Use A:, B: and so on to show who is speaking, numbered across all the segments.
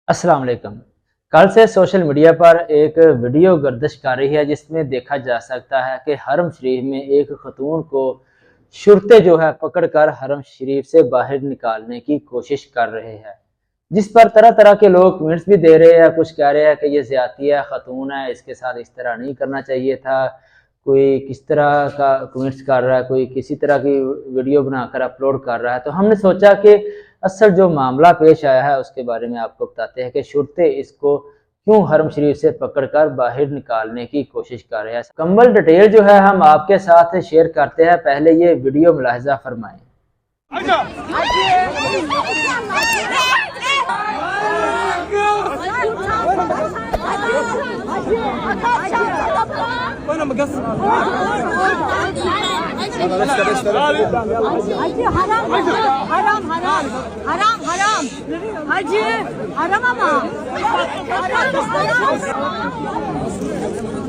A: अस्सलाम वालेकुम। कल से सोशल मीडिया पर एक वीडियो गर्दिश कर रही है जिसमें देखा जा सकता है कि हरम शरीफ में एक खतून को शुरते जो है पकड़कर हरम शरीफ से बाहर निकालने की कोशिश कर रहे हैं, जिस पर तरह तरह के लोग कमेंट्स भी दे रहे हैं। कुछ कह रहे हैं कि ये ज्यादती है, खतून है, इसके साथ इस तरह नहीं करना चाहिए था। कोई किस तरह का कमेंट्स कर रहा है, कोई किसी तरह की वीडियो बनाकर अपलोड कर रहा है। तो हमने सोचा कि असल जो मामला पेश आया है उसके बारे में आपको बताते हैं कि शुरते इसको क्यों हरम शरीफ से पकड़कर बाहर निकालने की कोशिश कर रहे हैं। कम्बल डिटेल जो है हम आपके साथ शेयर करते हैं, पहले ये वीडियो मुलाहिजा फरमाएं।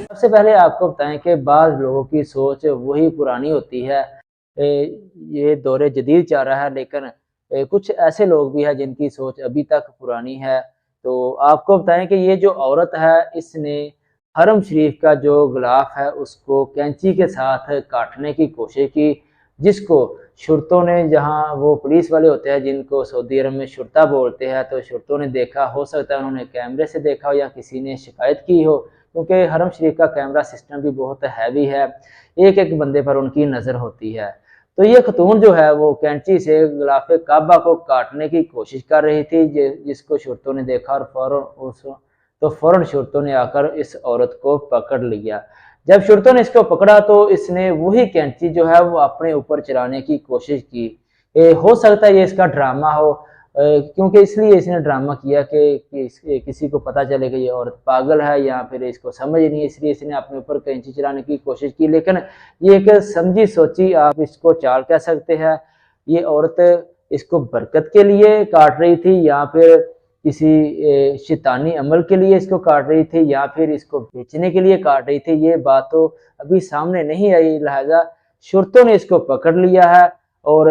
A: सबसे पहले आपको बताएं कि बाज़ लोगों की सोच वही पुरानी होती है। ये दौरे जदीद चल रहा है, लेकिन कुछ ऐसे लोग भी हैं जिनकी सोच अभी तक पुरानी है। तो आपको बताएं कि ये जो औरत है, इसने हरम शरीफ का जो गिलाफ है उसको कैंची के साथ काटने की कोशिश की, जिसको शुरतों ने, जहां वो पुलिस वाले होते हैं जिनको सऊदी अरब में शुरता बोलते हैं, तो शुरतों ने देखा। हो सकता है उन्होंने कैमरे से देखा हो या किसी ने शिकायत की हो, क्योंकि हरम शरीफ का कैमरा सिस्टम भी बहुत हैवी है, एक एक बंदे पर उनकी नज़र होती है। तो ये खतून जो है वो कैंची से गिलाफे काबा को काटने की कोशिश कर रही थी, जिसको शुरतों ने देखा और फौरन शुरतों ने आकर इस औरत को पकड़ लिया। जब शुरतों ने इसको पकड़ा तो इसने वही कैंची जो है वो अपने ऊपर चलाने की कोशिश की। हो सकता है ये इसका ड्रामा हो, क्योंकि इसलिए इसने ड्रामा किया कि किसी को पता चले कि ये औरत पागल है या फिर इसको समझ नहीं है, इसलिए इसने अपने ऊपर कैंची चलाने की कोशिश की। लेकिन ये एक समझी सोची, आप इसको चाल कह सकते हैं। ये औरत इसको बरकत के लिए काट रही थी या फिर किसी शैतानी अमल के लिए इसको काट रही थी या फिर इसको बेचने के लिए काट रही थी, ये बात तो अभी सामने नहीं आई। लिहाजा शुरतों ने इसको पकड़ लिया है और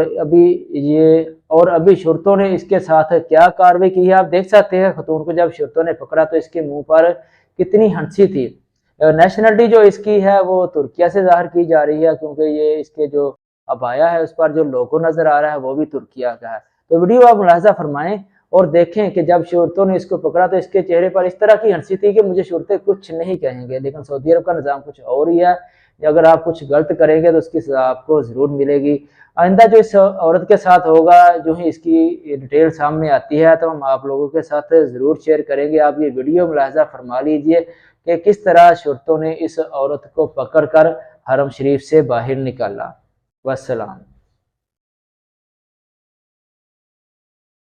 A: अभी शुरतों ने इसके साथ क्या कार्रवाई की है आप देख सकते हैं। खतून को जब शुरतों ने पकड़ा तो इसके मुंह पर कितनी हंसी थी। नेशनलिटी जो इसकी है वो तुर्किया से जाहिर की जा रही है, क्योंकि ये इसके जो अबाया है उस पर जो लोगो नजर आ रहा है वो भी तुर्किया का है। तो वीडियो आप मुलाहिजा फरमाएं और देखें कि जब शुरतों ने इसको पकड़ा तो इसके चेहरे पर इस तरह की हंसी थी कि मुझे शुरते कुछ नहीं कहेंगे। लेकिन सऊदी अरब का निज़ाम कुछ और ही है, अगर आप कुछ गलत करेंगे तो उसकी सजा आपको ज़रूर मिलेगी। आइंदा जो इस औरत के साथ होगा, जो ही इसकी डिटेल सामने आती है तो हम आप लोगों के साथ ज़रूर शेयर करेंगे। आप ये वीडियो मुलाहिजा फरमा लीजिए कि किस तरह शुरतों ने इस औरत को पकड़ कर हरम शरीफ से बाहर निकाला। वस्सलाम।